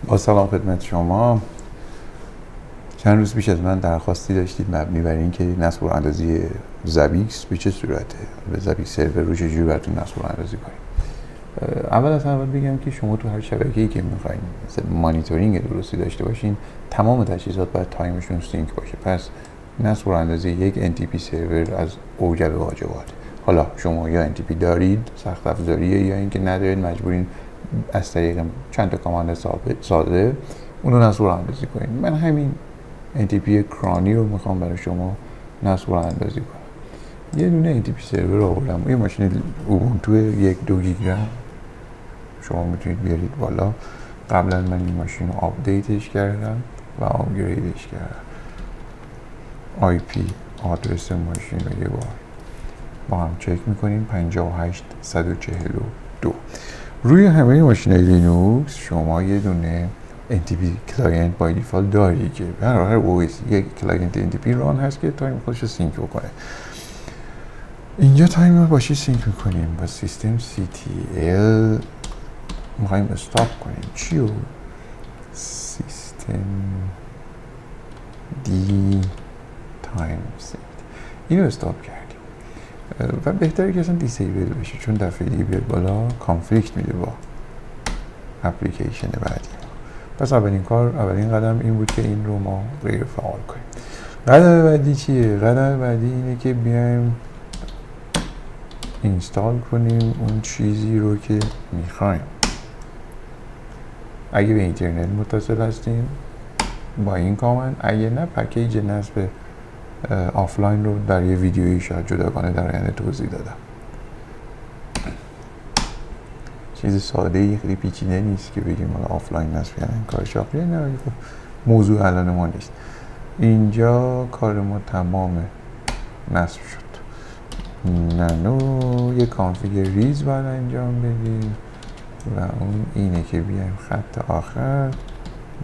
با سلام خدمت شما. چند روز پیش از من درخواستی داشتید مبنی بر این که نصب و اندازی زبیکس به چه صورته، به زبیکس-سرور رو چجوری براتون نصب و اندازی کنیم. اول از همه بگم که شما تو هر شبکه‌ای که می‌خواید مانیتورینگ درستی داشته باشین، تمام تجهیزات باید تایمشون سینک باشه. پس نصب و اندازی یک NTP سرور از اوجب واجبات. حالا شما یا NTP دارید سخت افزاریه، یا اینکه ندارید مجبورین از طریق چند تا کاماند ساده اون رو نصب و اندازی کنید. من همین NTP کرانی رو میخوام برای شما نصب و اندازی کنم. یه دونه NTP سرور رو آوردم. یه ماشین اوبونتو 1.2 گیگا شما میتونید بیارید بالا. قبلا من این ماشین رو آپدیتش کردم و آپگریدش کردم. IP آدرس ماشین رو یه بار با هم چک میکنیم. 58142. روی همه ماشین‌های لینوکس شما یه دونه NTP کلاینت بای دیفالت داری که هر OS یک کلاینت NTP ران هست که تایم خودش رو سینک بکنه. اینجا تایم رو با چی سینک میکنیم؟ با سیستم CTL میخوایم استاپ کنیم. چی رو؟ سیستم دی تایم سینک. اینو استاپ کردیم و بهتره که اصلا دیسیبل بشه، چون دفعه دیگه بیاد بالا کانفلیکت میده با اپلیکیشن بعدی. پس اولین قدم این بود که این رو ما غیر فعال کنیم. قدم بعدی چیه؟ قدم بعدی اینه که بیایم اینستال کنیم اون چیزی رو که میخوایم. اگه به اینترنت متصل هستیم با این کامند، اگه نه پکیج نصب آفلاین رو در یه ویدیویی شاید جداگانه در رایانه توضیح دادم. چیز ساده خیلی پیچیده نیست که بگیم حالا آفلاین نصب کردن کار شاقیه. نه خب موضوع الان ما نیست. اینجا کار ما تمام نصب شد. نانو یه کانفیگر ریز باید انجام بدیم و اون اینه که بیایم خط آخر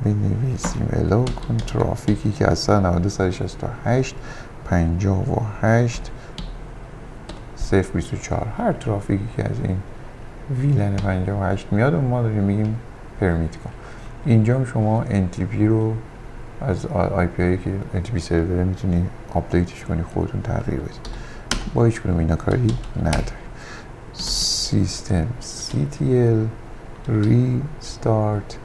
بنویسیم الو کن ترافیکی که از 192.168 58 024 هر ترافیکی که از این ویلن 58 میاد و ما داریم میگیم پرمیت کن. اینجا شما NTP رو از IP هایی که NTP سرور میتونی آپدیتش کنی، خودتون تغییر بدید. با هیچ کنم اینا کاری نداریم. سیستم CTL ریستارت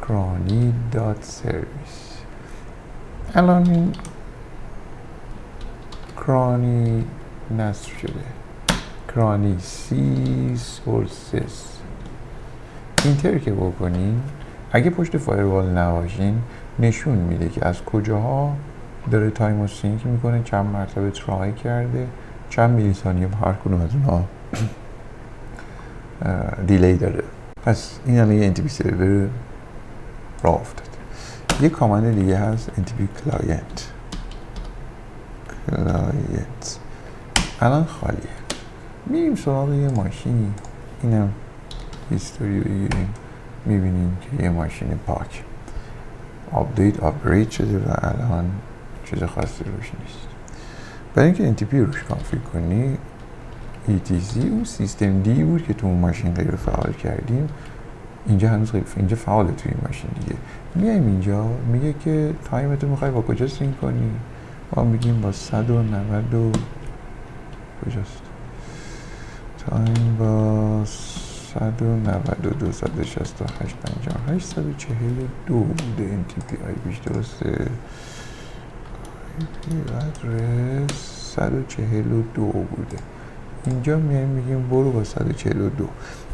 کرانی دات سرویس. الان این کرانی نصب شده. کرانی سی سورسز اینتر که بکنین، اگه پشت فایروال نباشین نشون میده که از کجاها داره تایم رو سینک میکنه، چند مرتبه ترای کرده، چند میلی ثانیه هر کدوم از اونها دیلی داره. پس این الان یه NTP سرور راه افتاد. یه کامند دیگه هست NTP کلاینت. الان خالیه. میریم سراغ یه ماشینی. اینم هیستوری بگیریم، میبینیم که یه ماشین پاک آپگرید شده و الان چیز خاصی روش نیست. برای اینکه NTP روش کانفیگ کنی ETC اون سیستم دی بود که تو اون ماشین غیر فعال کردیم، اینجا هنوز اینجا فعاله توی این ماشین دیگه. میایم اینجا میگه که تایمتو میخوای با کجا سینک کنی؟ ما میگیم با 190 کجاست؟ تایم با 192.168 58 142 بوده NTP IPش درسته. IP آدرس 142 بوده. اینجا میگیم برو با 142.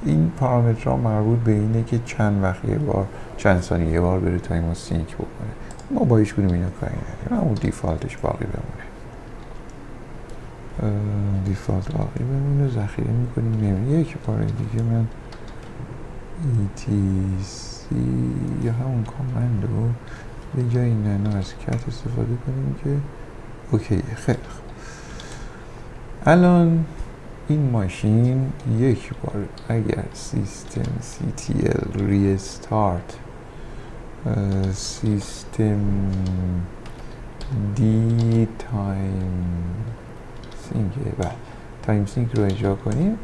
این پارامترها مربوط به اینه که چند وقت یه بار، چند ثانیه یه بار بره تایم رو سینک بکنه. ما با هیچ کدوم اینا کاری نداریم. همون دیفالتش باقی بمونه. دیفالت باقی بمونه. ذخیره میکنیم. نمیشه یک بار دیگه من ETC یا همون کامند رو به جای نانو از کت استفاده کنیم که اوکی. خیلی خوب. الان این ماشین یک بار اگر سیستم CTL ریستارت سیستم دی تایم سینک تایم سینک رو اجرا کنیم،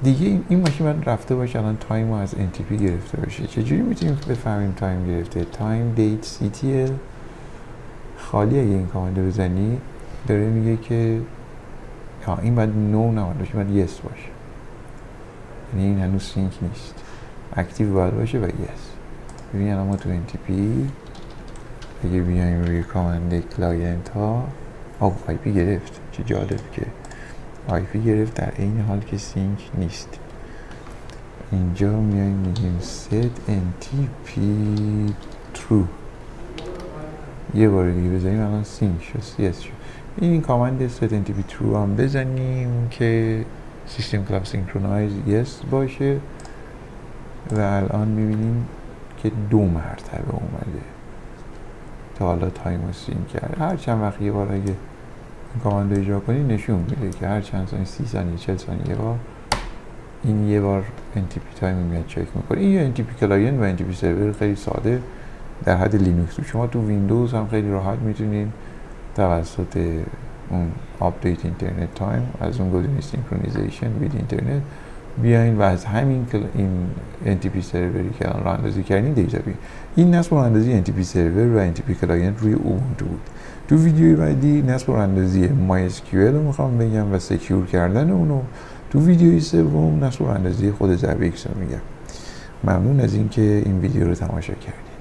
دیگه این ماشین باید رفته باشه الان تایم رو از NTP گرفته باشه. چجوری میتونیم بفهمیم تایم گرفته؟ تایم دیت CTL خالی اگه این کامنده بزنی داره میگه که این باید نو نباید باشه، باید یس باشه، یعنی این هنوز سینک نیست، اکتیو باید باشه و یس. ببین الان ما تو NTP اگه بیایم روی کامنده کلاینت ها آی پی گرفت. چه جالب که آی پی گرفت در این حال که سینک نیست. اینجا میایم میگیم set NTP true، یه بار دیگه بزنیم الان سینک شد، CS شد. این کامند set NTP true هم بزنیم که سیستم کلاب سینکرونایز yes باشه و الان میبینیم که 2 مرتبه اومده تا حالا تایم رو سینک کرد. هر چند وقت یه بار اگه این کامند رو اجرا کنی نشون میده که هر چند ثانیه 30 ثانیه 40 ثانیه یه بار این یه بار NTP تایم میاد چک میکنه. این یه NTP کلاینت و NTP سرور خیلی ساده در حد لینوکس. شما تو ویندوز هم خیلی راحت میتونین توسط اون آپدیت اینترنت تایم از اون گزینه سینکرونیزیشن وید اینترنت بیاین و از همین این NTP سروری که الان راه اندازی کردین دیتا بیاین. این نصب راه‌اندازی NTP سرور و NTP کلاینت روی اوبونتو بود. تو ویدیوی بعدی نصب راه‌اندازی MySQL رو میخوام بگم و سکیور کردن اونو. تو ویدیوی سوم نصب راه‌اندازی خود زبیکس رو میگم. ممنون از اینکه این ویدیو رو تماشا کردید.